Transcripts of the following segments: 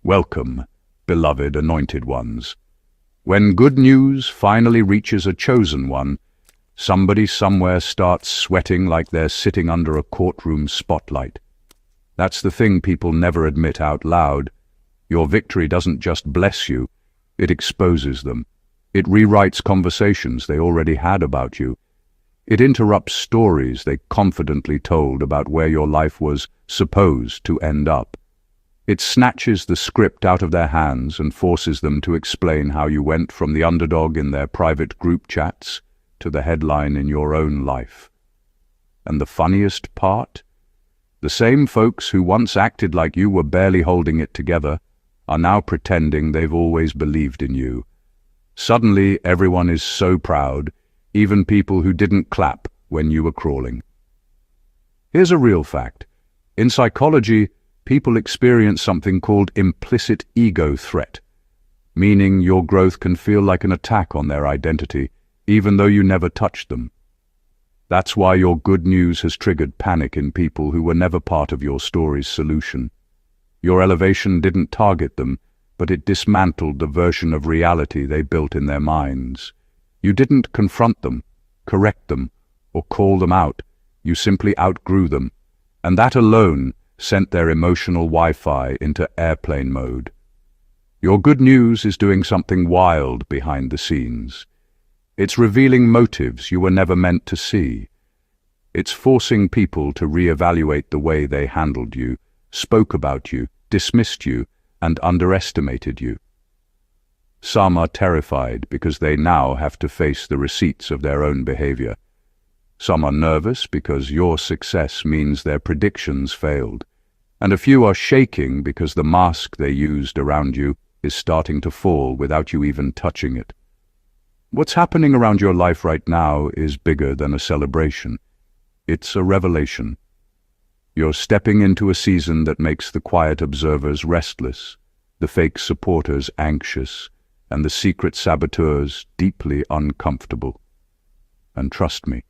Welcome, beloved anointed ones. When good news finally reaches a chosen one, somebody somewhere starts sweating like they're sitting under a courtroom spotlight. That's the thing people never admit out loud. Your victory doesn't just bless you, it exposes them. It rewrites conversations they already had about you. It interrupts stories they confidently told about where your life was supposed to end up. It snatches the script out of their hands and forces them to explain how you went from the underdog in their private group chats to the headline in your own life. And the funniest part? The same folks who once acted like you were barely holding it together are now pretending they've always believed in you. Suddenly, everyone is so proud, even people who didn't clap when you were crawling. Here's a real fact. In psychology, people experience something called implicit ego threat, meaning your growth can feel like an attack on their identity, even though you never touched them. That's why your good news has triggered panic in people who were never part of your story's solution. Your elevation didn't target them, but it dismantled the version of reality they built in their minds. You didn't confront them, correct them, or call them out. You simply outgrew them, and that alone sent their emotional Wi-Fi into airplane mode. Your good news is doing something wild behind the scenes. It's revealing motives you were never meant to see. It's forcing people to reevaluate the way they handled you, spoke about you, dismissed you, and underestimated you. Some are terrified because they now have to face the receipts of their own behavior. Some are nervous because your success means their predictions failed. And a few are shaking because the mask they used around you is starting to fall without you even touching it. What's happening around your life right now is bigger than a celebration. It's a revelation. You're stepping into a season that makes the quiet observers restless, the fake supporters anxious, and the secret saboteurs deeply uncomfortable. And trust me,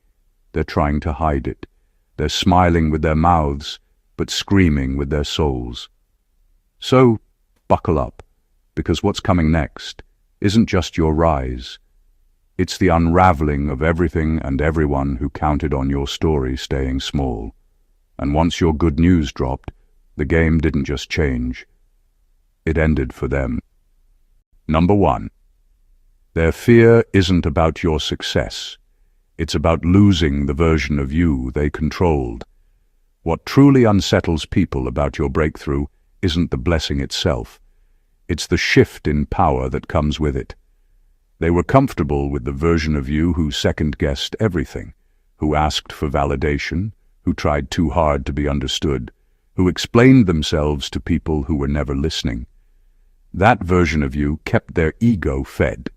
they're trying to hide it. They're smiling with their mouths, but screaming with their souls. So, buckle up, because what's coming next isn't just your rise. It's the unraveling of everything and everyone who counted on your story staying small. And once your good news dropped, the game didn't just change. It ended for them. Number 1. Their fear isn't about your success. It's about losing the version of you they controlled. What truly unsettles people about your breakthrough isn't the blessing itself. It's the shift in power that comes with it. They were comfortable with the version of you who second-guessed everything, who asked for validation, who tried too hard to be understood, who explained themselves to people who were never listening. That version of you kept their ego fed.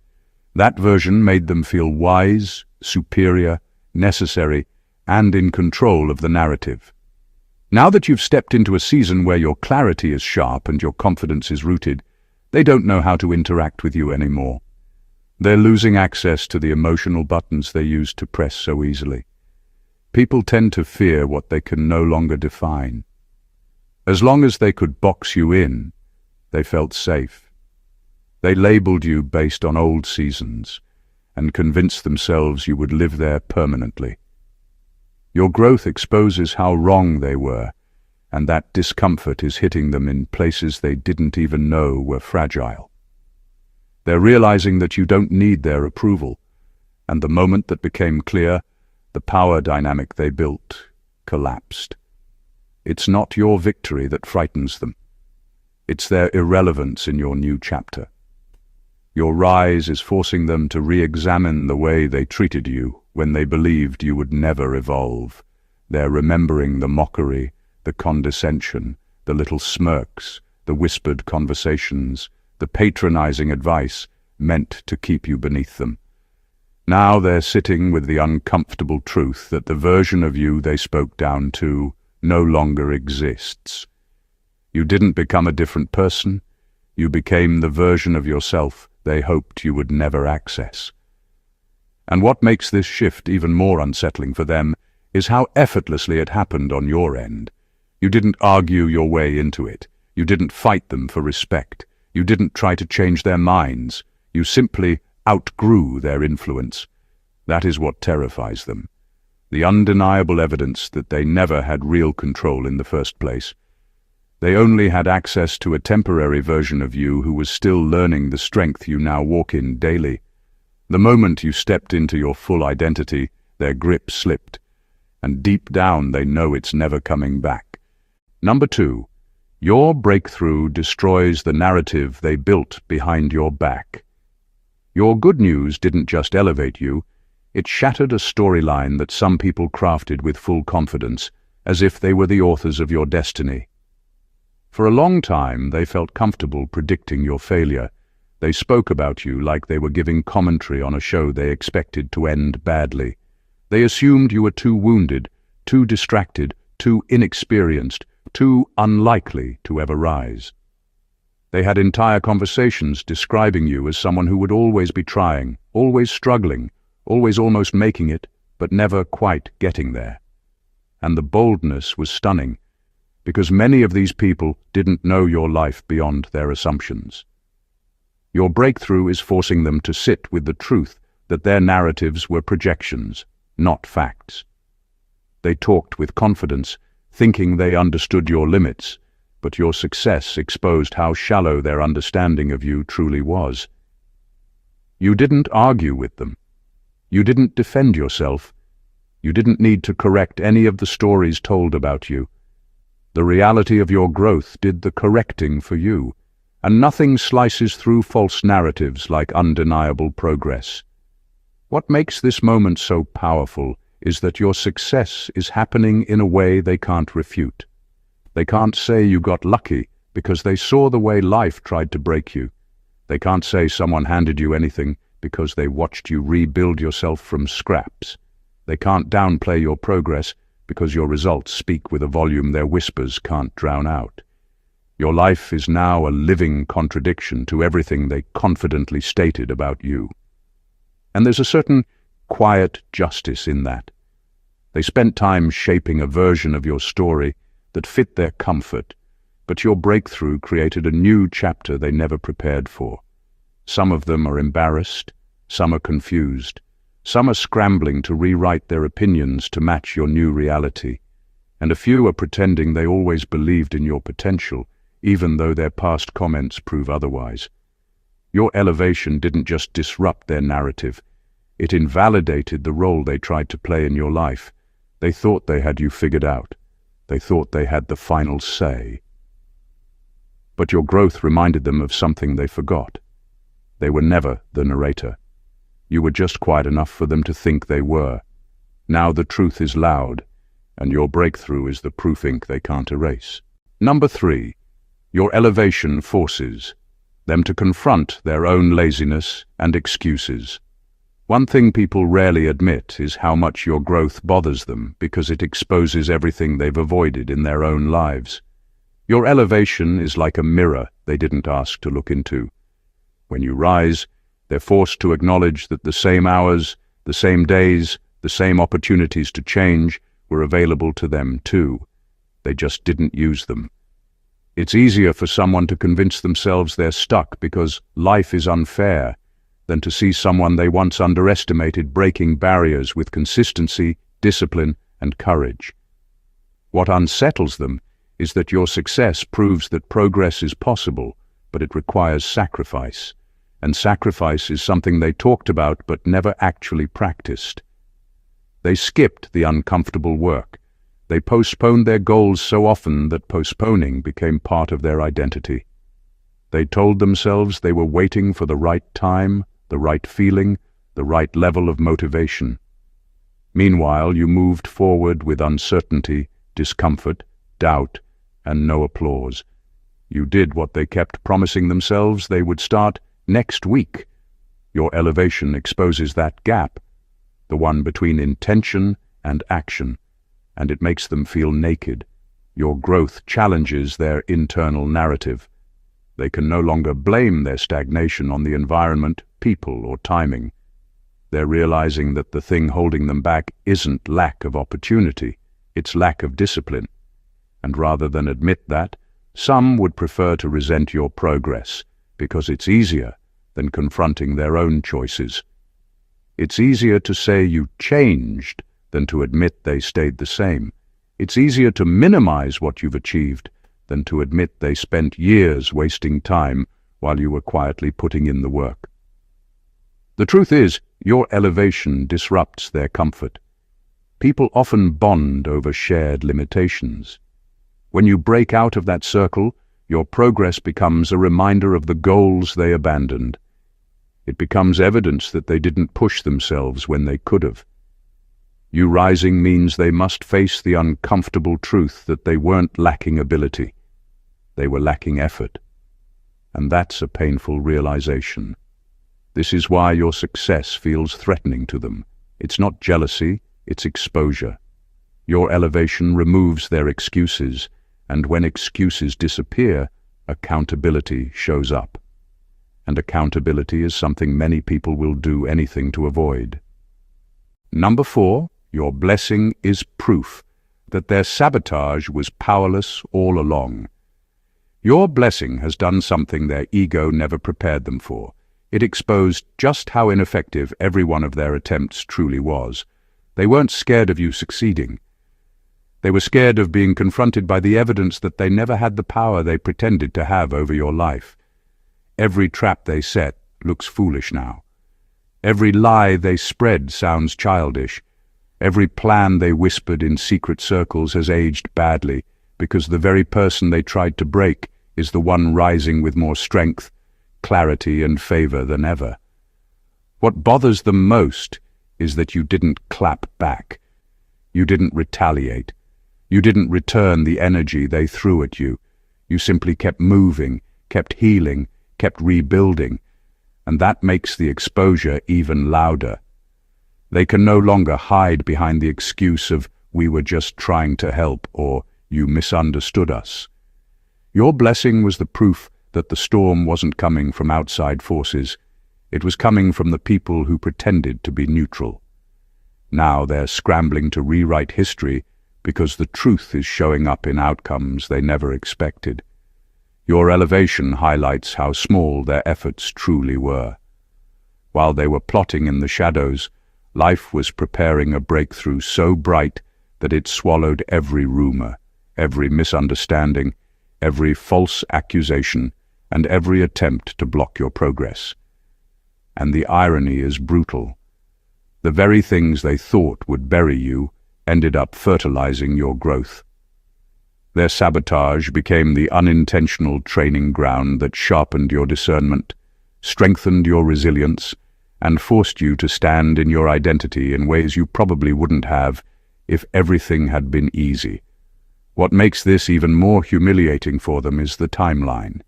That version made them feel wise, superior, necessary, and in control of the narrative. Now that you've stepped into a season where your clarity is sharp and your confidence is rooted, they don't know how to interact with you anymore. They're losing access to the emotional buttons they used to press so easily. People tend to fear what they can no longer define. As long as they could box you in, they felt safe. They labeled you based on old seasons and convinced themselves you would live there permanently. Your growth exposes how wrong they were, and that discomfort is hitting them in places they didn't even know were fragile. They're realizing that you don't need their approval, and the moment that became clear, the power dynamic they built collapsed. It's not your victory that frightens them. It's their irrelevance in your new chapter. Your rise is forcing them to re-examine the way they treated you when they believed you would never evolve. They're remembering the mockery, the condescension, the little smirks, the whispered conversations, the patronizing advice meant to keep you beneath them. Now they're sitting with the uncomfortable truth that the version of you they spoke down to no longer exists. You didn't become a different person. You became the version of yourself they hoped you would never access. And what makes this shift even more unsettling for them is how effortlessly it happened on your end. You didn't argue your way into it. You didn't fight them for respect. You didn't try to change their minds. You simply outgrew their influence. That is what terrifies them. The undeniable evidence that they never had real control in the first place. They only had access to a temporary version of you who was still learning the strength you now walk in daily. The moment you stepped into your full identity, their grip slipped, and deep down they know it's never coming back. Number 2, your breakthrough destroys the narrative they built behind your back. Your good news didn't just elevate you, it shattered a storyline that some people crafted with full confidence, as if they were the authors of your destiny. For a long time, they felt comfortable predicting your failure. They spoke about you like they were giving commentary on a show they expected to end badly. They assumed you were too wounded, too distracted, too inexperienced, too unlikely to ever rise. They had entire conversations describing you as someone who would always be trying, always struggling, always almost making it, but never quite getting there. And the boldness was stunning, because many of these people didn't know your life beyond their assumptions. Your breakthrough is forcing them to sit with the truth that their narratives were projections, not facts. They talked with confidence, thinking they understood your limits, but your success exposed how shallow their understanding of you truly was. You didn't argue with them. You didn't defend yourself. You didn't need to correct any of the stories told about you. The reality of your growth did the correcting for you, and nothing slices through false narratives like undeniable progress. What makes this moment so powerful is that your success is happening in a way they can't refute. They can't say you got lucky because they saw the way life tried to break you. They can't say someone handed you anything because they watched you rebuild yourself from scraps. They can't downplay your progress because your results speak with a volume their whispers can't drown out. Your life is now a living contradiction to everything they confidently stated about you. And there's a certain quiet justice in that. They spent time shaping a version of your story that fit their comfort, but your breakthrough created a new chapter they never prepared for. Some of them are embarrassed, some are confused, some are scrambling to rewrite their opinions to match your new reality, and a few are pretending they always believed in your potential, even though their past comments prove otherwise. Your elevation didn't just disrupt their narrative, it invalidated the role they tried to play in your life. They thought they had you figured out. They thought they had the final say. But your growth reminded them of something they forgot. They were never the narrator. You were just quiet enough for them to think they were. Now the truth is loud, and your breakthrough is the proof ink they can't erase. Number 3, your elevation forces them to confront their own laziness and excuses. One thing people rarely admit is how much your growth bothers them because it exposes everything they've avoided in their own lives. Your elevation is like a mirror they didn't ask to look into. When you rise, they're forced to acknowledge that the same hours, the same days, the same opportunities to change were available to them too. They just didn't use them. It's easier for someone to convince themselves they're stuck because life is unfair than to see someone they once underestimated breaking barriers with consistency, discipline, and courage. What unsettles them is that your success proves that progress is possible, but it requires sacrifice. And sacrifice is something they talked about but never actually practiced. They skipped the uncomfortable work. They postponed their goals so often that postponing became part of their identity. They told themselves they were waiting for the right time, the right feeling, the right level of motivation. Meanwhile, you moved forward with uncertainty, discomfort, doubt, and no applause. You did what they kept promising themselves they would start next week. Your elevation exposes that gap, the one between intention and action, and it makes them feel naked. Your growth challenges their internal narrative. They can no longer blame their stagnation on the environment, people, or timing. They're realizing that the thing holding them back isn't lack of opportunity, it's lack of discipline. And rather than admit that, Some would prefer to resent your progress because it's easier than confronting their own choices. It's easier to say you changed than to admit they stayed the same. It's easier to minimize what you've achieved than to admit they spent years wasting time while you were quietly putting in the work. The truth is, your elevation disrupts their comfort. People often bond over shared limitations. When you break out of that circle, your progress becomes a reminder of the goals they abandoned. It becomes evidence that they didn't push themselves when they could have. You rising means they must face the uncomfortable truth that they weren't lacking ability. They were lacking effort. And that's a painful realization. This is why your success feels threatening to them. It's not jealousy, it's exposure. Your elevation removes their excuses, and when excuses disappear, accountability shows up. And accountability is something many people will do anything to avoid. Number 4, your blessing is proof that their sabotage was powerless all along. Your blessing has done something their ego never prepared them for. It exposed just how ineffective every one of their attempts truly was. They weren't scared of you succeeding. They were scared of being confronted by the evidence that they never had the power they pretended to have over your life. Every trap they set looks foolish now. Every lie they spread sounds childish. Every plan they whispered in secret circles has aged badly because the very person they tried to break is the one rising with more strength, clarity, and favor than ever. What bothers them most is that you didn't clap back. You didn't retaliate. You didn't return the energy they threw at you. You simply kept moving, kept healing, kept rebuilding, and that makes the exposure even louder. They can no longer hide behind the excuse of, "We were just trying to help," or "You misunderstood us." Your blessing was the proof that the storm wasn't coming from outside forces. It was coming from the people who pretended to be neutral. Now they're scrambling to rewrite history because the truth is showing up in outcomes they never expected. Your elevation highlights how small their efforts truly were. While they were plotting in the shadows, life was preparing a breakthrough so bright that it swallowed every rumor, every misunderstanding, every false accusation, and every attempt to block your progress. And the irony is brutal. The very things they thought would bury you ended up fertilizing your growth. Their sabotage became the unintentional training ground that sharpened your discernment, strengthened your resilience, and forced you to stand in your identity in ways you probably wouldn't have if everything had been easy. What makes this even more humiliating for them is the timeline.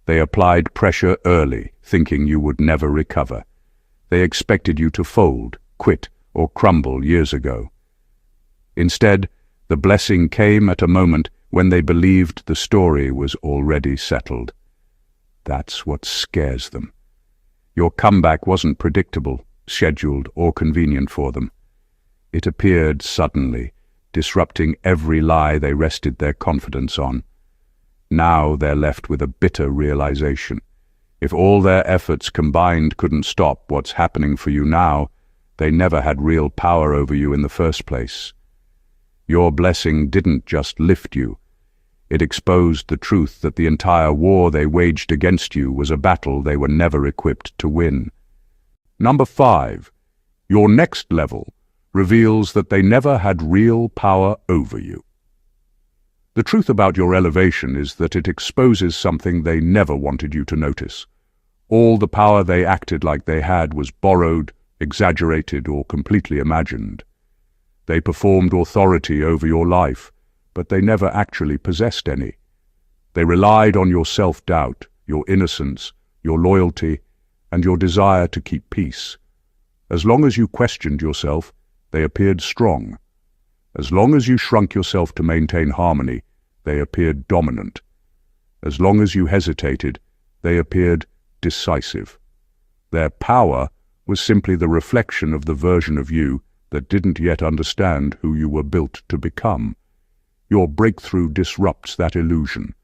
They applied pressure early, thinking you would never recover. They expected you to fold, quit, or crumble years ago. Instead, the blessing came at a moment when they believed the story was already settled. That's what scares them. Your comeback wasn't predictable, scheduled, or convenient for them. It appeared suddenly, disrupting every lie they rested their confidence on. Now they're left with a bitter realization. If all their efforts combined couldn't stop what's happening for you now, they never had real power over you in the first place. Your blessing didn't just lift you. It exposed the truth that the entire war they waged against you was a battle they were never equipped to win. Number 5. Your next level reveals that they never had real power over you. The truth about your elevation is that it exposes something they never wanted you to notice. All the power they acted like they had was borrowed, exaggerated, or completely imagined. They performed authority over your life, but they never actually possessed any. They relied on your self-doubt, your innocence, your loyalty, and your desire to keep peace. As long as you questioned yourself, they appeared strong. As long as you shrunk yourself to maintain harmony, they appeared dominant. As long as you hesitated, they appeared decisive. Their power was simply the reflection of the version of you that didn't yet understand who you were built to become. Your breakthrough disrupts that illusion.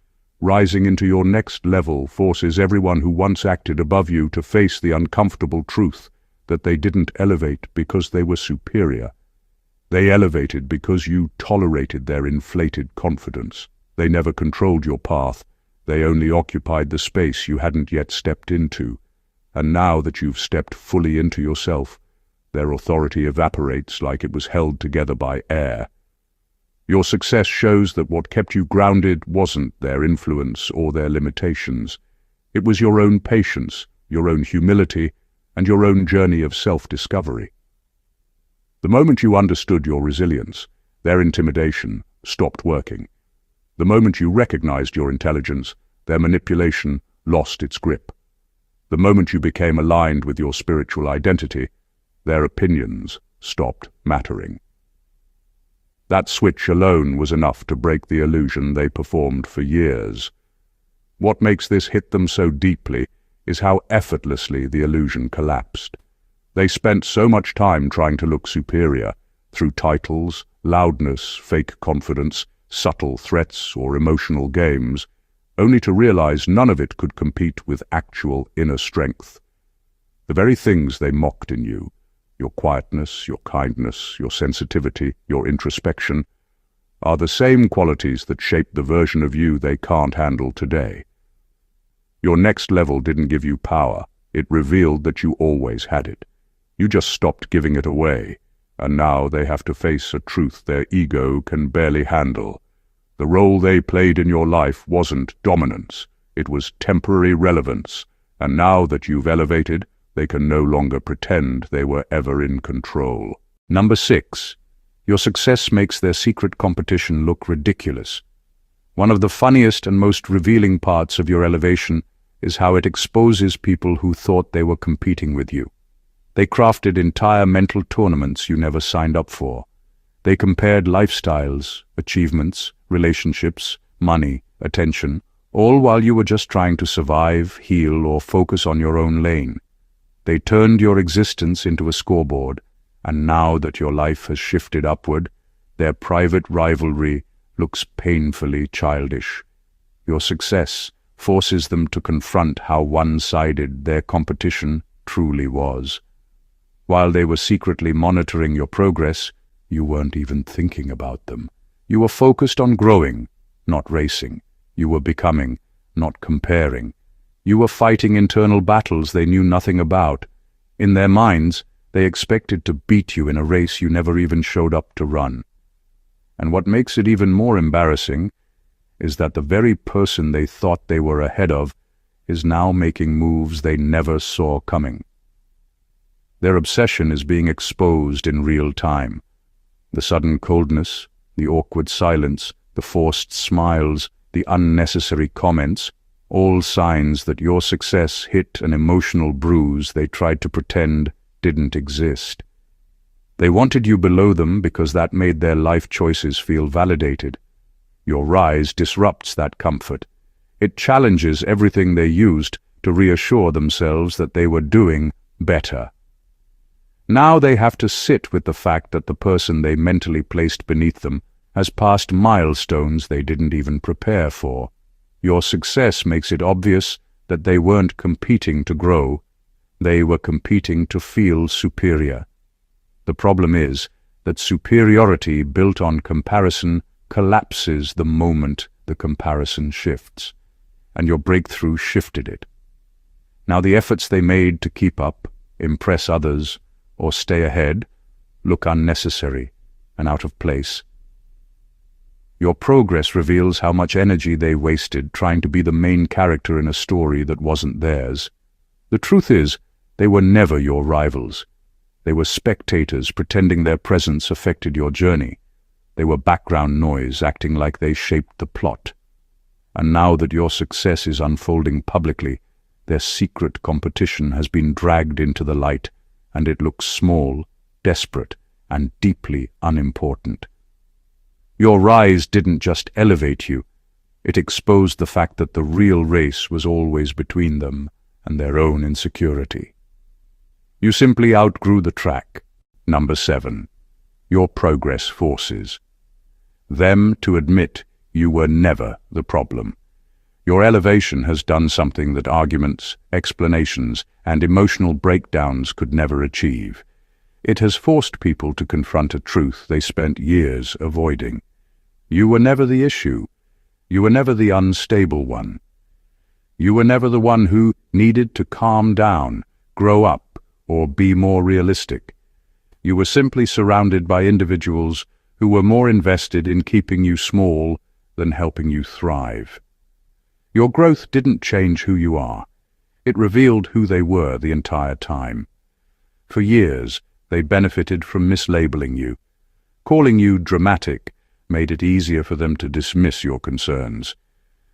Rising into your next level forces everyone who once acted above you to face the uncomfortable truth that they didn't elevate because they were superior. They elevated because you tolerated their inflated confidence. They never controlled your path. They only occupied the space you hadn't yet stepped into. And now that you've stepped fully into yourself, their authority evaporates like it was held together by air. Your success shows that what kept you grounded wasn't their influence or their limitations. It was your own patience, your own humility, and your own journey of self-discovery. The moment you understood your resilience, their intimidation stopped working. The moment you recognized your intelligence, their manipulation lost its grip. The moment you became aligned with your spiritual identity, their opinions stopped mattering. That switch alone was enough to break the illusion they performed for years. What makes this hit them so deeply is how effortlessly the illusion collapsed. They spent so much time trying to look superior, through titles, loudness, fake confidence, subtle threats, or emotional games, only to realize none of it could compete with actual inner strength. The very things they mocked in you, your quietness, your kindness, your sensitivity, your introspection, are the same qualities that shape the version of you they can't handle today. Your next level didn't give you power, it revealed that you always had it. You just stopped giving it away, and now they have to face a truth their ego can barely handle. The role they played in your life wasn't dominance, it was temporary relevance, and now that you've elevated, they can no longer pretend they were ever in control. Number 6. Your success makes their secret competition look ridiculous. One of the funniest and most revealing parts of your elevation is how it exposes people who thought they were competing with you. They crafted entire mental tournaments you never signed up for. They compared lifestyles, achievements, relationships, money, attention, all while you were just trying to survive, heal, or focus on your own lane. They turned your existence into a scoreboard, and now that your life has shifted upward, their private rivalry looks painfully childish. Your success forces them to confront how one-sided their competition truly was. While they were secretly monitoring your progress, you weren't even thinking about them. You were focused on growing, not racing. You were becoming, not comparing. You were fighting internal battles they knew nothing about. In their minds, they expected to beat you in a race you never even showed up to run. And what makes it even more embarrassing is that the very person they thought they were ahead of is now making moves they never saw coming. Their obsession is being exposed in real time. The sudden coldness, the awkward silence, the forced smiles, the unnecessary comments, all signs that your success hit an emotional bruise they tried to pretend didn't exist. They wanted you below them because that made their life choices feel validated. Your rise disrupts that comfort. It challenges everything they used to reassure themselves that they were doing better. Now they have to sit with the fact that the person they mentally placed beneath them has passed milestones they didn't even prepare for. Your success makes it obvious that they weren't competing to grow, they were competing to feel superior. The problem is that superiority built on comparison collapses the moment the comparison shifts, and your breakthrough shifted it. Now the efforts they made to keep up, impress others, or stay ahead look unnecessary and out of place. Your progress reveals how much energy they wasted trying to be the main character in a story that wasn't theirs. The truth is, they were never your rivals. They were spectators pretending their presence affected your journey. They were background noise acting like they shaped the plot. And now that your success is unfolding publicly, their secret competition has been dragged into the light, and it looks small, desperate, and deeply unimportant. Your rise didn't just elevate you, it exposed the fact that the real race was always between them and their own insecurity. You simply outgrew the track. Number 7. Your progress forces them to admit you were never the problem. Your elevation has done something that arguments, explanations, and emotional breakdowns could never achieve. It has forced people to confront a truth they spent years avoiding. You were never the issue. You were never the unstable one. You were never the one who needed to calm down, grow up, or be more realistic. You were simply surrounded by individuals who were more invested in keeping you small than helping you thrive. Your growth didn't change who you are. It revealed who they were the entire time. For years, they benefited from mislabeling you. Calling you dramatic made it easier for them to dismiss your concerns.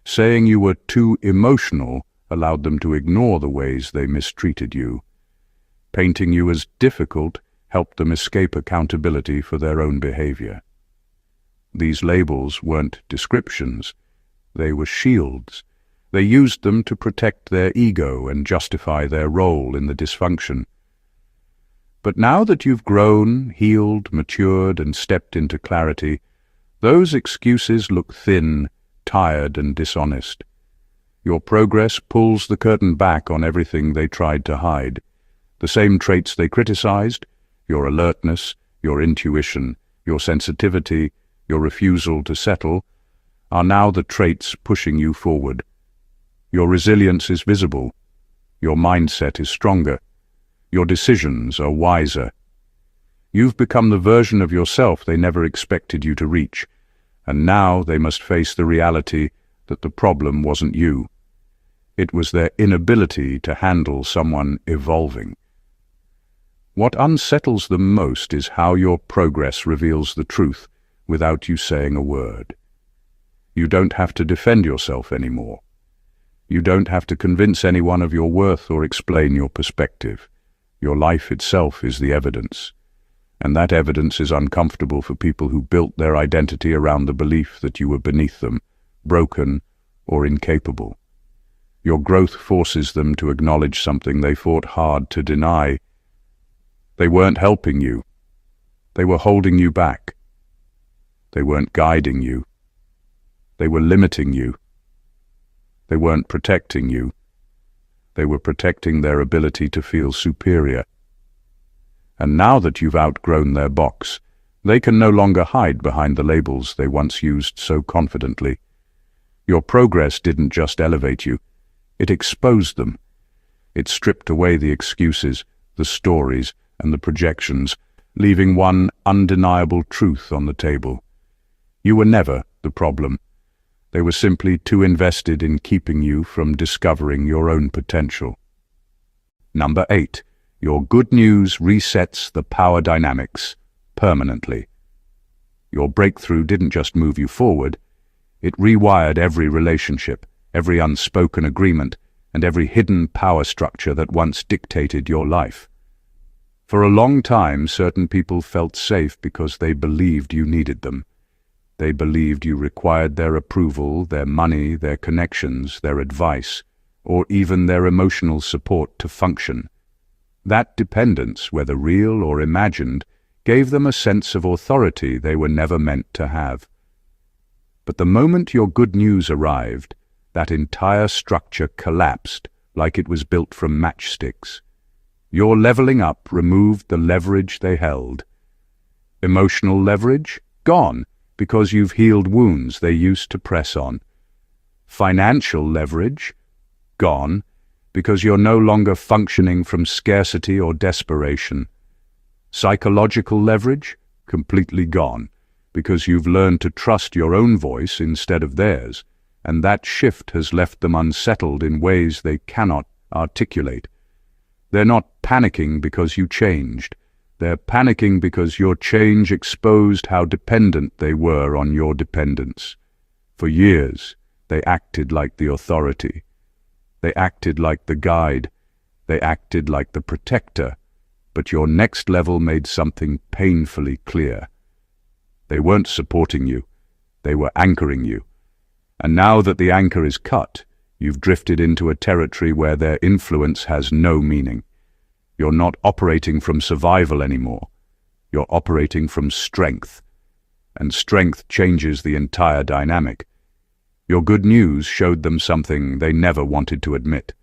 Saying you were too emotional allowed them to ignore the ways they mistreated you. Painting you as difficult helped them escape accountability for their own behavior. These labels weren't descriptions. They were shields. They used them to protect their ego and justify their role in the dysfunction. But now that you've grown, healed, matured, and stepped into clarity, those excuses look thin, tired, and dishonest. Your progress pulls the curtain back on everything they tried to hide. The same traits they criticized, your alertness, your intuition, your sensitivity, your refusal to settle, are now the traits pushing you forward. Your resilience is visible. Your mindset is stronger. Your decisions are wiser. You've become the version of yourself they never expected you to reach, and now they must face the reality that the problem wasn't you. It was their inability to handle someone evolving. What unsettles them most is how your progress reveals the truth without you saying a word. You don't have to defend yourself anymore. You don't have to convince anyone of your worth or explain your perspective. Your life itself is the evidence. And that evidence is uncomfortable for people who built their identity around the belief that you were beneath them, broken, or incapable. Your growth forces them to acknowledge something they fought hard to deny. They weren't helping you. They were holding you back. They weren't guiding you. They were limiting you. They weren't protecting you. They were protecting their ability to feel superior. And now that you've outgrown their box, they can no longer hide behind the labels they once used so confidently. Your progress didn't just elevate you, it exposed them. It stripped away the excuses, the stories, and the projections, leaving one undeniable truth on the table. You were never the problem. They were simply too invested in keeping you from discovering your own potential. Number 8. Your good news resets the power dynamics permanently. Your breakthrough didn't just move you forward, it rewired every relationship, every unspoken agreement, and every hidden power structure that once dictated your life. For a long time, certain people felt safe because they believed you needed them. They believed you required their approval, their money, their connections, their advice, or even their emotional support to function. That dependence, whether real or imagined, gave them a sense of authority they were never meant to have. But the moment your good news arrived, that entire structure collapsed like it was built from matchsticks. Your leveling up removed the leverage they held. Emotional leverage? Gone, because you've healed wounds they used to press on. Financial leverage? Gone, because you're no longer functioning from scarcity or desperation. Psychological leverage? Completely gone, because you've learned to trust your own voice instead of theirs, and that shift has left them unsettled in ways they cannot articulate. They're not panicking because you changed. They're panicking because your change exposed how dependent they were on your dependence. For years, they acted like the authority. They acted like the guide. They acted like the protector. But your next level made something painfully clear. They weren't supporting you. They were anchoring you. And now that the anchor is cut, you've drifted into a territory where their influence has no meaning. You're not operating from survival anymore. You're operating from strength. And strength changes the entire dynamic. Your good news showed them something they never wanted to admit.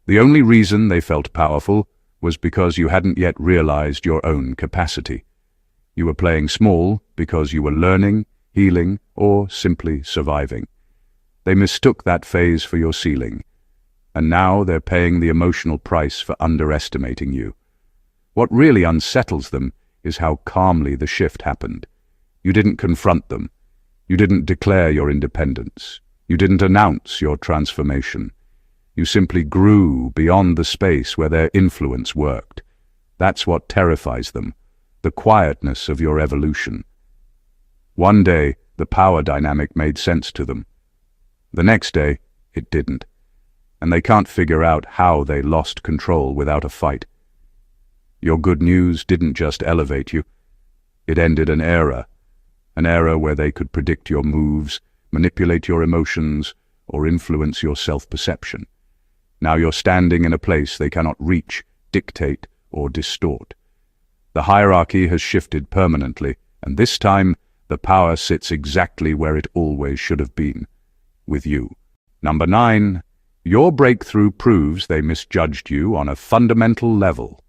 The only reason they felt powerful was because you hadn't yet realized your own capacity. You were playing small because you were learning, healing, or simply surviving. They mistook that phase for your ceiling, and now they're paying the emotional price for underestimating you. What really unsettles them is how calmly the shift happened. You didn't confront them. You didn't declare your independence. You didn't announce your transformation. You simply grew beyond the space where their influence worked. That's what terrifies them, the quietness of your evolution. One day, the power dynamic made sense to them. The next day, it didn't, and they can't figure out how they lost control without a fight. Your good news didn't just elevate you. It ended an era where they could predict your moves, manipulate your emotions, or influence your self-perception. Now you're standing in a place they cannot reach, dictate, or distort. The hierarchy has shifted permanently, and this time the power sits exactly where it always should have been, with you. Number 9. Your breakthrough proves they misjudged you on a fundamental level.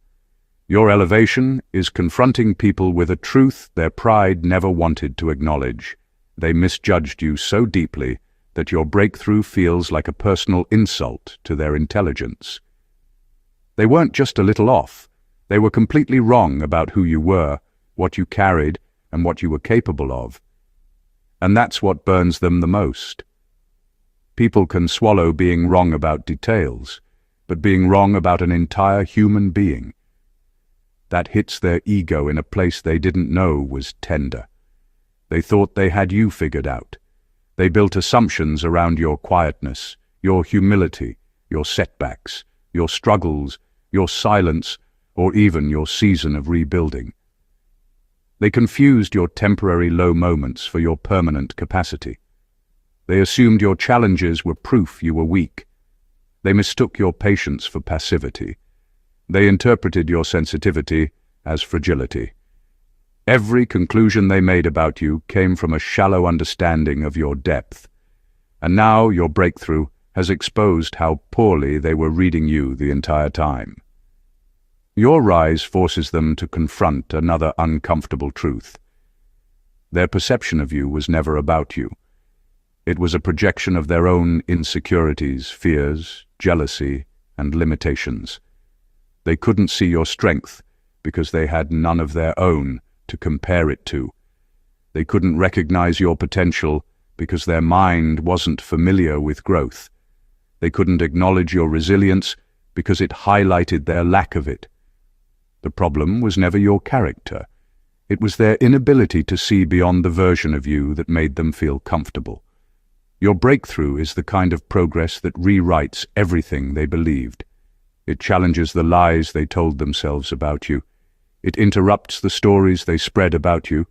Your elevation is confronting people with a truth their pride never wanted to acknowledge. They misjudged you so deeply that your breakthrough feels like a personal insult to their intelligence. They weren't just a little off. They were completely wrong about who you were, what you carried, and what you were capable of. And that's what burns them the most. People can swallow being wrong about details, but being wrong about an entire human being, that hits their ego in a place they didn't know was tender. They thought they had you figured out. They built assumptions around your quietness, your humility, your setbacks, your struggles, your silence, or even your season of rebuilding. They confused your temporary low moments for your permanent capacity. They assumed your challenges were proof you were weak. They mistook your patience for passivity. They interpreted your sensitivity as fragility. Every conclusion they made about you came from a shallow understanding of your depth. And now your breakthrough has exposed how poorly they were reading you the entire time. Your rise forces them to confront another uncomfortable truth. Their perception of you was never about you. It was a projection of their own insecurities, fears, jealousy, and limitations. They couldn't see your strength because they had none of their own to compare it to. They couldn't recognize your potential because their mind wasn't familiar with growth. They couldn't acknowledge your resilience because it highlighted their lack of it. The problem was never your character. It was their inability to see beyond the version of you that made them feel comfortable. Your breakthrough is the kind of progress that rewrites everything they believed. It challenges the lies they told themselves about you. It interrupts the stories they spread about you.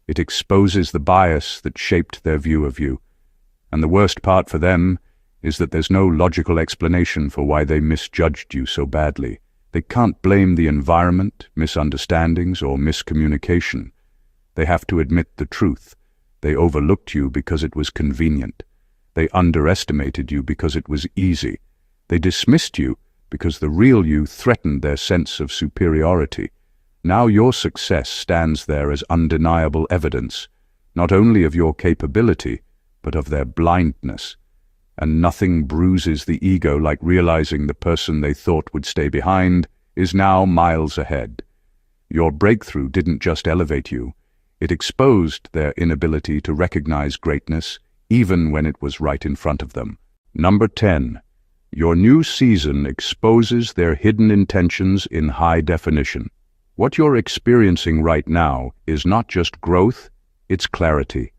It exposes the bias that shaped their view of you. And the worst part for them is that there's no logical explanation for why they misjudged you so badly. They can't blame the environment, misunderstandings, or miscommunication. They have to admit the truth. They overlooked you because it was convenient. They underestimated you because it was easy. They dismissed you because the real you threatened their sense of superiority. Now your success stands there as undeniable evidence, not only of your capability, but of their blindness. And nothing bruises the ego like realizing the person they thought would stay behind is now miles ahead. Your breakthrough didn't just elevate you. It exposed their inability to recognize greatness, even when it was right in front of them. Number 10. Your new season exposes their hidden intentions in high definition. What you're experiencing right now is not just growth, it's clarity.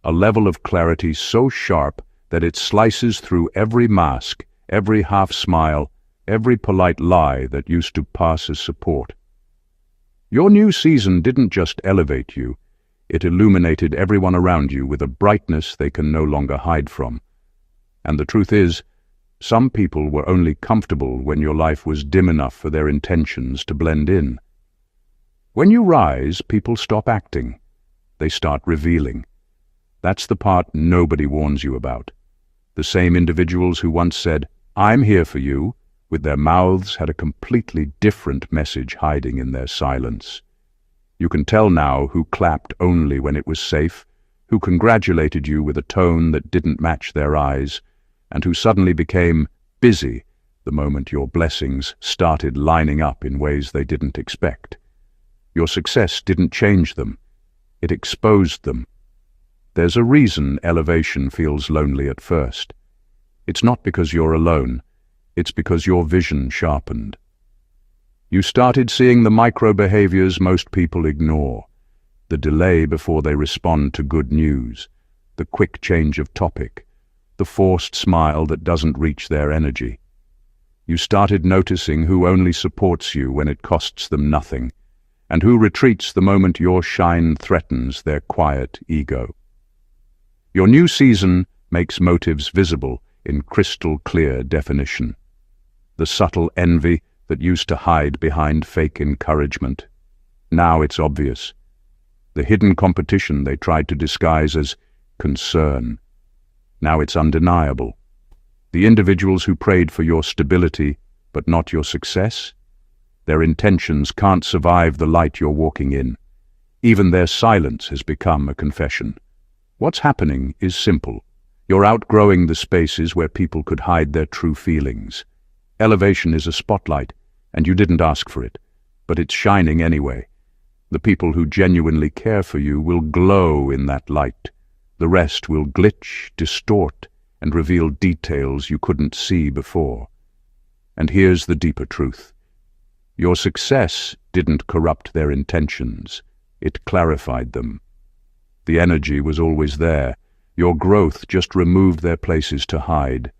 A level of clarity so sharp that it slices through every mask, every half-smile, every polite lie that used to pass as support. Your new season didn't just elevate you, it illuminated everyone around you with a brightness they can no longer hide from. And the truth is, some people were only comfortable when your life was dim enough for their intentions to blend in. When you rise, people stop acting. They start revealing. That's the part nobody warns you about. The same individuals who once said, "I'm here for you," with their mouths had a completely different message hiding in their silence. You can tell now who clapped only when it was safe, who congratulated you with a tone that didn't match their eyes, and who suddenly became busy the moment your blessings started lining up in ways they didn't expect. Your success didn't change them, it exposed them. There's a reason elevation feels lonely at first. It's not because you're alone, it's because your vision sharpened. You started seeing the micro-behaviors most people ignore, the delay before they respond to good news, the quick change of topic, the forced smile that doesn't reach their energy. You started noticing who only supports you when it costs them nothing, and who retreats the moment your shine threatens their quiet ego. Your new season makes motives visible in crystal clear definition. The subtle envy that used to hide behind fake encouragement. Now it's obvious. The hidden competition they tried to disguise as concern. Now it's undeniable. The individuals who prayed for your stability but not your success, their intentions can't survive the light you're walking in. Even their silence has become a confession. What's happening is simple. You're outgrowing the spaces where people could hide their true feelings. Elevation is a spotlight, and you didn't ask for it, but it's shining anyway. The people who genuinely care for you will glow in that light. The rest will glitch, distort, and reveal details you couldn't see before. And here's the deeper truth. Your success didn't corrupt their intentions, it clarified them. The energy was always there. Your growth just removed their places to hide.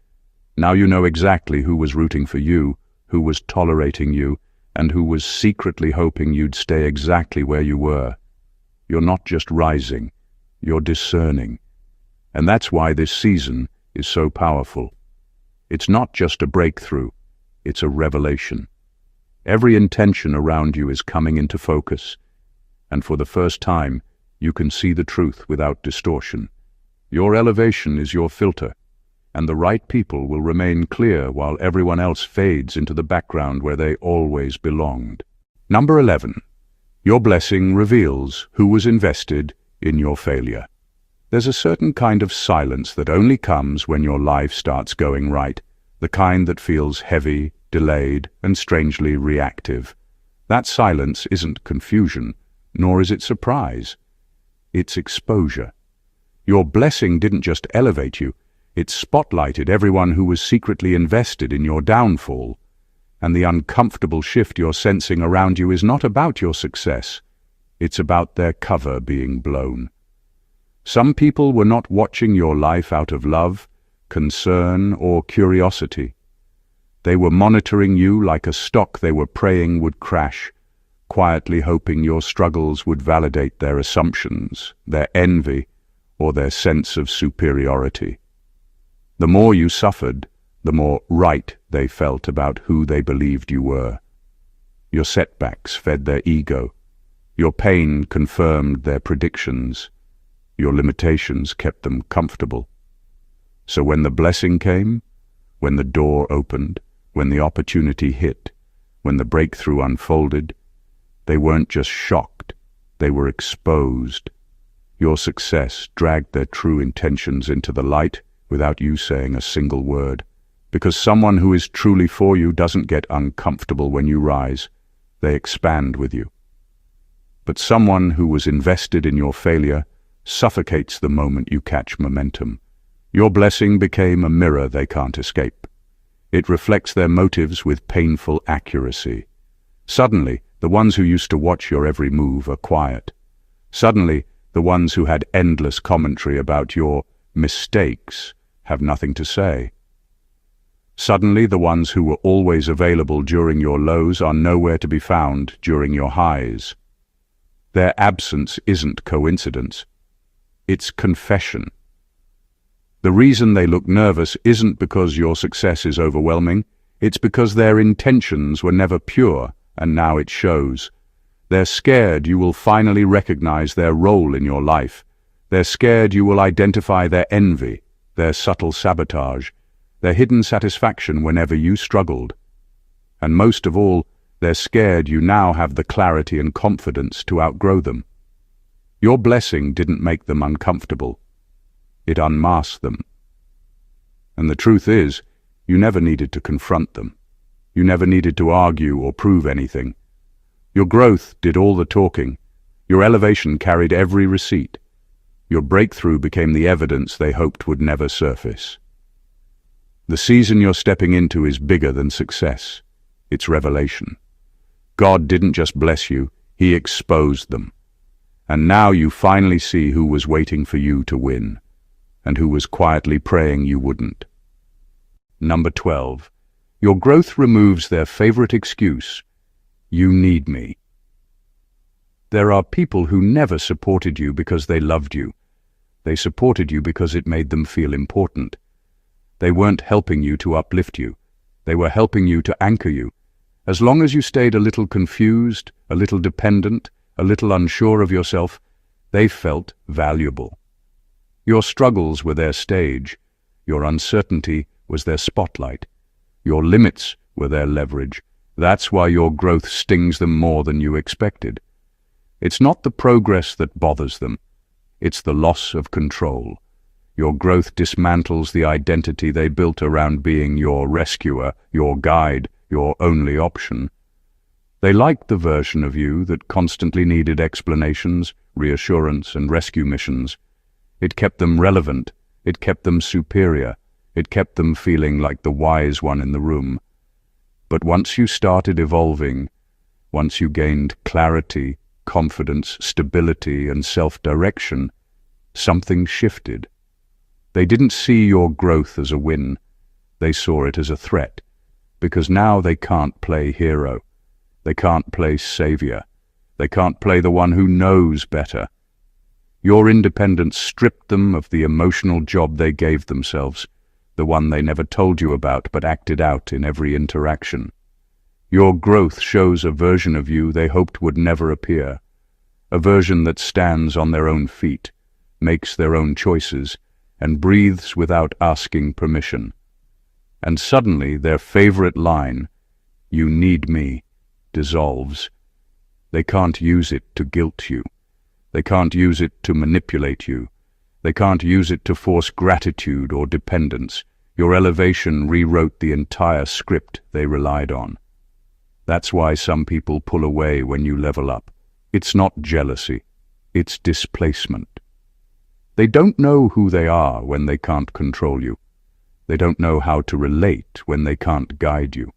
Now you know exactly who was rooting for you, who was tolerating you, and who was secretly hoping you'd stay exactly where you were. You're not just rising, you're discerning. And that's why this season is so powerful. It's not just a breakthrough, it's a revelation. Every intention around you is coming into focus, and for the first time, you can see the truth without distortion. Your elevation is your filter, and the right people will remain clear while everyone else fades into the background where they always belonged. Number 11. Your blessing reveals who was invested in your failure. There's a certain kind of silence that only comes when your life starts going right, the kind that feels heavy, delayed, and strangely reactive. That silence isn't confusion, nor is it surprise. It's exposure. Your blessing didn't just elevate you, it spotlighted everyone who was secretly invested in your downfall. And the uncomfortable shift you're sensing around you is not about your success, it's about their cover being blown. Some people were not watching your life out of love, concern, or curiosity. They were monitoring you like a stock they were praying would crash, quietly hoping your struggles would validate their assumptions, their envy, or their sense of superiority. The more you suffered, the more right they felt about who they believed you were. Your setbacks fed their ego. Your pain confirmed their predictions. Your limitations kept them comfortable. So when the blessing came, when the door opened, when the opportunity hit, when the breakthrough unfolded, they weren't just shocked, they were exposed. Your success dragged their true intentions into the light without you saying a single word. Because someone who is truly for you doesn't get uncomfortable when you rise, they expand with you. But someone who was invested in your failure suffocates the moment you catch momentum. Your blessing became a mirror they can't escape. It reflects their motives with painful accuracy. Suddenly, the ones who used to watch your every move are quiet. Suddenly, the ones who had endless commentary about your mistakes have nothing to say. Suddenly, the ones who were always available during your lows are nowhere to be found during your highs. Their absence isn't coincidence. It's confession. The reason they look nervous isn't because your success is overwhelming. It's because their intentions were never pure, and now it shows. They're scared you will finally recognize their role in your life. They're scared you will identify their envy, their subtle sabotage, their hidden satisfaction whenever you struggled. And most of all, they're scared you now have the clarity and confidence to outgrow them. Your blessing didn't make them uncomfortable. It unmasked them. And the truth is, you never needed to confront them. You never needed to argue or prove anything. Your growth did all the talking. Your elevation carried every receipt. Your breakthrough became the evidence they hoped would never surface. The season you're stepping into is bigger than success. It's revelation. God didn't just bless you, He exposed them. And now you finally see who was waiting for you to win, and who was quietly praying you wouldn't. Number 12. Your growth removes their favorite excuse: you need me. There are people who never supported you because they loved you. They supported you because it made them feel important. They weren't helping you to uplift you. They were helping you to anchor you. As long as you stayed a little confused, a little dependent, a little unsure of yourself, they felt valuable. Your struggles were their stage. Your uncertainty was their spotlight. Your limits were their leverage. That's why your growth stings them more than you expected. It's not the progress that bothers them. It's the loss of control. Your growth dismantles the identity they built around being your rescuer, your guide, your only option. They liked the version of you that constantly needed explanations, reassurance, and rescue missions. It kept them relevant. It kept them superior. It kept them feeling like the wise one in the room. But once you started evolving, once you gained clarity, confidence, stability, and self-direction, something shifted. They didn't see your growth as a win. They saw it as a threat, because now they can't play hero. They can't play savior. They can't play the one who knows better. Your independence stripped them of the emotional job they gave themselves, the one they never told you about but acted out in every interaction. Your growth shows a version of you they hoped would never appear, a version that stands on their own feet, makes their own choices, and breathes without asking permission. And suddenly their favorite line, "You need me," dissolves. They can't use it to guilt you. They can't use it to manipulate you. They can't use it to force gratitude or dependence. Your elevation rewrote the entire script they relied on. That's why some people pull away when you level up. It's not jealousy. It's displacement. They don't know who they are when they can't control you. They don't know how to relate when they can't guide you.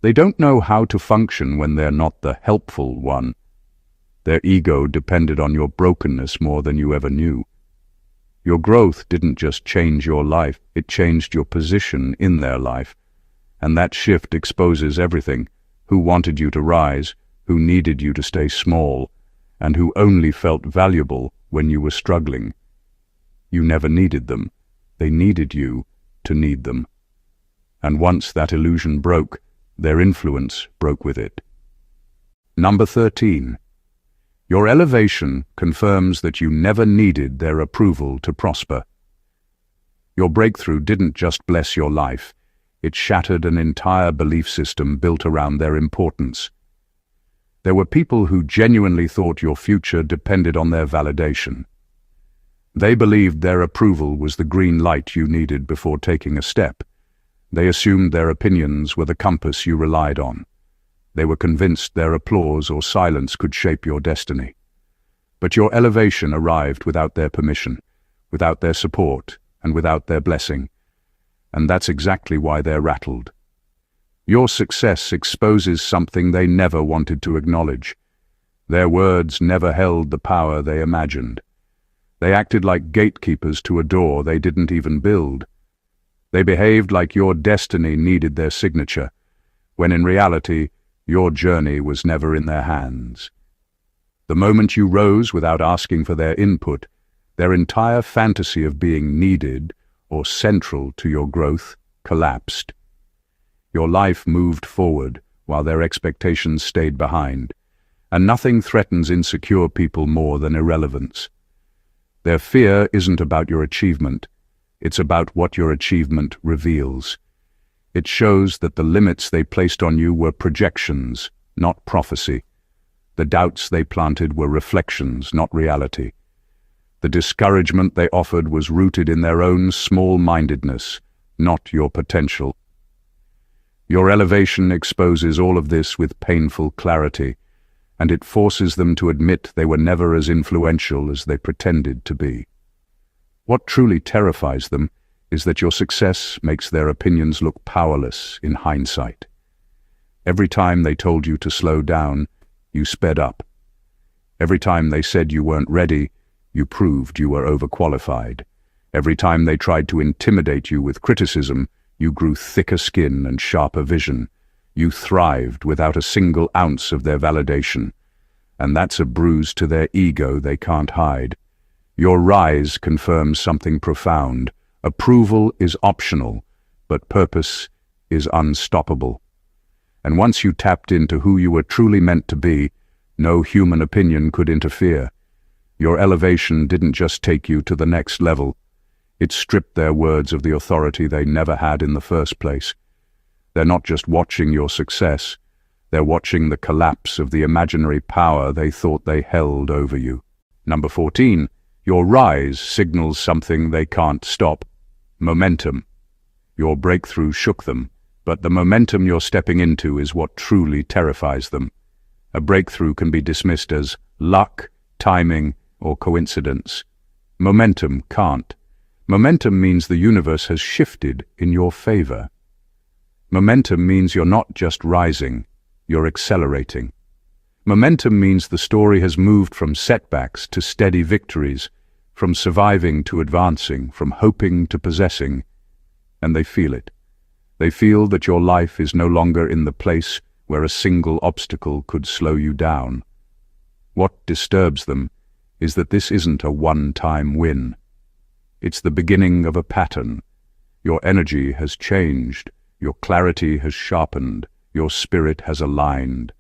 They don't know how to function when they're not the helpful one. Their ego depended on your brokenness more than you ever knew. Your growth didn't just change your life, it changed your position in their life. And that shift exposes everything: who wanted you to rise, who needed you to stay small, and who only felt valuable when you were struggling. You never needed them. They needed you to need them. And once that illusion broke, their influence broke with it. Number 13. Your elevation confirms that you never needed their approval to prosper. Your breakthrough didn't just bless your life, it shattered an entire belief system built around their importance. There were people who genuinely thought your future depended on their validation. They believed their approval was the green light you needed before taking a step. They assumed their opinions were the compass you relied on. They were convinced their applause or silence could shape your destiny. But your elevation arrived without their permission, without their support, and without their blessing. And that's exactly why they're rattled. Your success exposes something they never wanted to acknowledge. Their words never held the power they imagined. They acted like gatekeepers to a door they didn't even build. They behaved like your destiny needed their signature, when in reality, your journey was never in their hands. The moment you rose without asking for their input, their entire fantasy of being needed or central to your growth collapsed. Your life moved forward while their expectations stayed behind, and nothing threatens insecure people more than irrelevance. Their fear isn't about your achievement, It's about what your achievement reveals. It shows that the limits they placed on you were projections, not prophecy. The doubts they planted were reflections, not reality. The discouragement they offered was rooted in their own small-mindedness, not your potential. Your elevation exposes all of this with painful clarity, and it forces them to admit they were never as influential as they pretended to be. What truly terrifies them is that your success makes their opinions look powerless in hindsight. Every time they told you to slow down, you sped up. Every time they said you weren't ready, you proved you were overqualified. Every time they tried to intimidate you with criticism, you grew thicker skin and sharper vision. You thrived without a single ounce of their validation. And that's a bruise to their ego they can't hide. Your rise confirms something profound. Approval is optional, but purpose is unstoppable. And once you tapped into who you were truly meant to be, no human opinion could interfere. Your elevation didn't just take you to the next level. It stripped their words of the authority they never had in the first place. They're not just watching your success, they're watching the collapse of the imaginary power they thought they held over you. Number 14. Your rise signals something they can't stop. Momentum. Your breakthrough shook them, but the momentum you're stepping into is what truly terrifies them. A breakthrough can be dismissed as luck, timing, or coincidence. Momentum can't. Momentum means the universe has shifted in your favor. Momentum means you're not just rising, you're accelerating. Momentum means the story has moved from setbacks to steady victories, from surviving to advancing, from hoping to possessing. And they feel it. They feel that your life is no longer in the place where a single obstacle could slow you down. What disturbs them is that this isn't a one-time win. It's the beginning of a pattern. Your energy has changed, your clarity has sharpened, your spirit has aligned.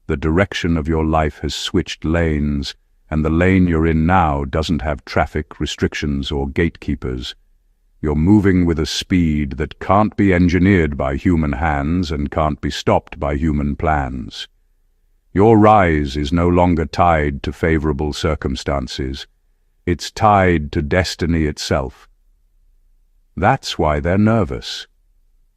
The direction of your life has switched lanes, and the lane you're in now doesn't have traffic restrictions or gatekeepers. You're moving with a speed that can't be engineered by human hands and can't be stopped by human plans. Your rise is no longer tied to favorable circumstances. It's tied to destiny itself. That's why they're nervous.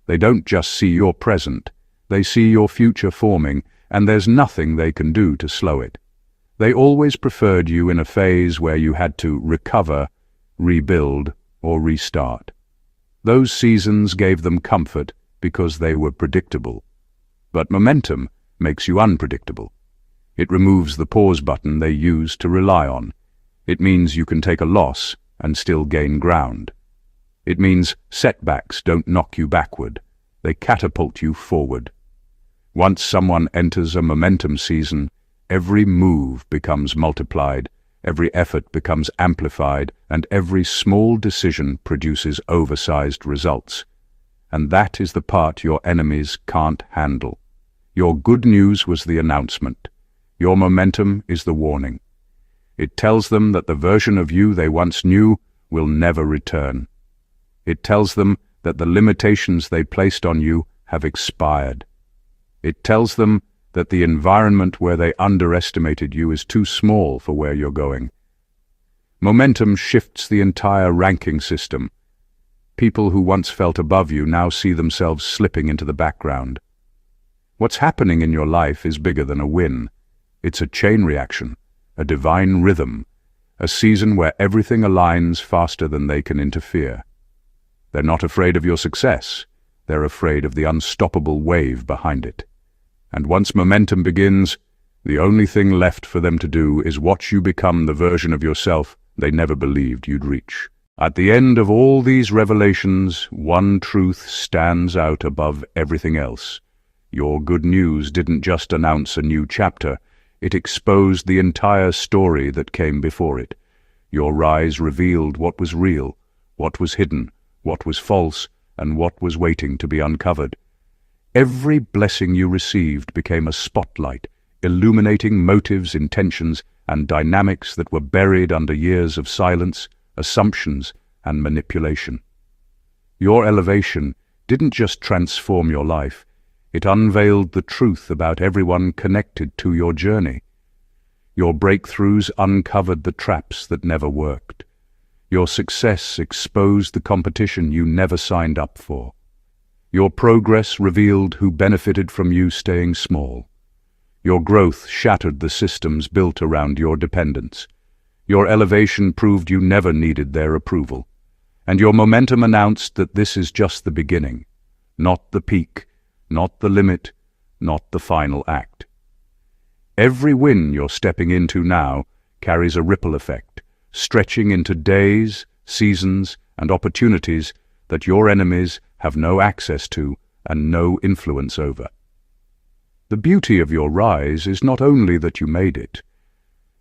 They don't just see your present, they see your future forming, and there's nothing they can do to slow it. They always preferred you in a phase where you had to recover, rebuild, or restart. Those seasons gave them comfort because they were predictable. But momentum makes you unpredictable. It removes the pause button they use to rely on. It means you can take a loss and still gain ground. It means setbacks don't knock you backward. They catapult you forward. Once someone enters a momentum season, every move becomes multiplied, every effort becomes amplified, and every small decision produces oversized results. And that is the part your enemies can't handle. Your good news was the announcement. Your momentum is the warning. It tells them that the version of you they once knew will never return. It tells them that the limitations they placed on you have expired. It tells them that the environment where they underestimated you is too small for where you're going. Momentum shifts the entire ranking system. People who once felt above you now see themselves slipping into the background. What's happening in your life is bigger than a win. It's a chain reaction, a divine rhythm, a season where everything aligns faster than they can interfere. They're not afraid of your success. They're afraid of the unstoppable wave behind it. And once momentum begins, the only thing left for them to do is watch you become the version of yourself they never believed you'd reach. At the end of all these revelations, one truth stands out above everything else. Your good news didn't just announce a new chapter. It exposed the entire story that came before it. Your rise revealed what was real, what was hidden, what was false, and what was waiting to be uncovered. Every blessing you received became a spotlight, illuminating motives, intentions, and dynamics that were buried under years of silence, assumptions, and manipulation. Your elevation didn't just transform your life, it unveiled the truth about everyone connected to your journey. Your breakthroughs uncovered the traps that never worked. Your success exposed the competition you never signed up for. Your progress revealed who benefited from you staying small. Your growth shattered the systems built around your dependence. Your elevation proved you never needed their approval. And your momentum announced that this is just the beginning, not the peak, not the limit, not the final act. Every win you're stepping into now carries a ripple effect, stretching into days, seasons, and opportunities that your enemies have no access to and no influence over. The beauty of your rise is not only that you made it,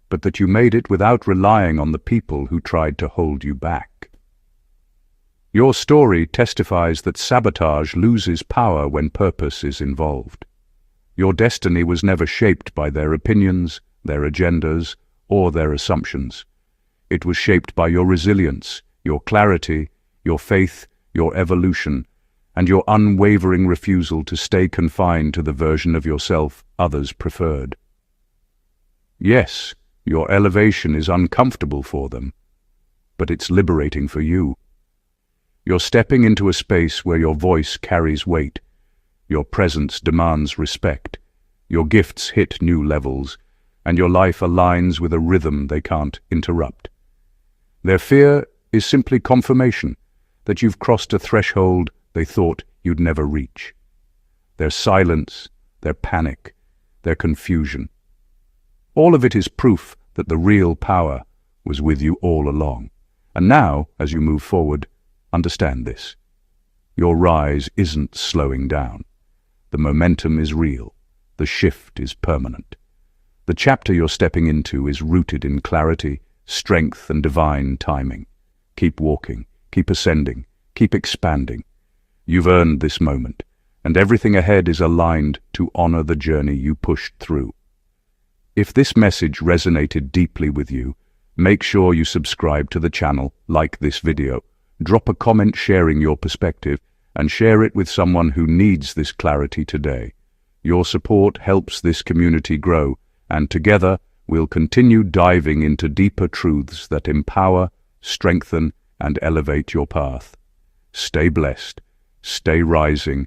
but that you made it without relying on the people who tried to hold you back. Your story testifies that sabotage loses power when purpose is involved. Your destiny was never shaped by their opinions, their agendas, or their assumptions. It was shaped by your resilience, your clarity, your faith, your evolution, and your unwavering refusal to stay confined to the version of yourself others preferred. Yes, your elevation is uncomfortable for them, but it's liberating for you. You're stepping into a space where your voice carries weight, your presence demands respect, your gifts hit new levels, and your life aligns with a rhythm they can't interrupt. Their fear is simply confirmation that you've crossed a threshold they thought you'd never reach. Their silence, their panic, their confusion. All of it is proof that the real power was with you all along. And now, as you move forward, understand this. Your rise isn't slowing down. The momentum is real. The shift is permanent. The chapter you're stepping into is rooted in clarity, strength, and divine timing. Keep walking, keep ascending, keep expanding. You've earned this moment, and everything ahead is aligned to honor the journey you pushed through. If this message resonated deeply with you, make sure you subscribe to the channel, like this video, drop a comment sharing your perspective, and share it with someone who needs this clarity today. Your support helps this community grow, and together we'll continue diving into deeper truths that empower, strengthen, and elevate your path. Stay blessed, stay rising,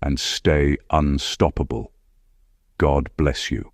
and stay unstoppable. God bless you.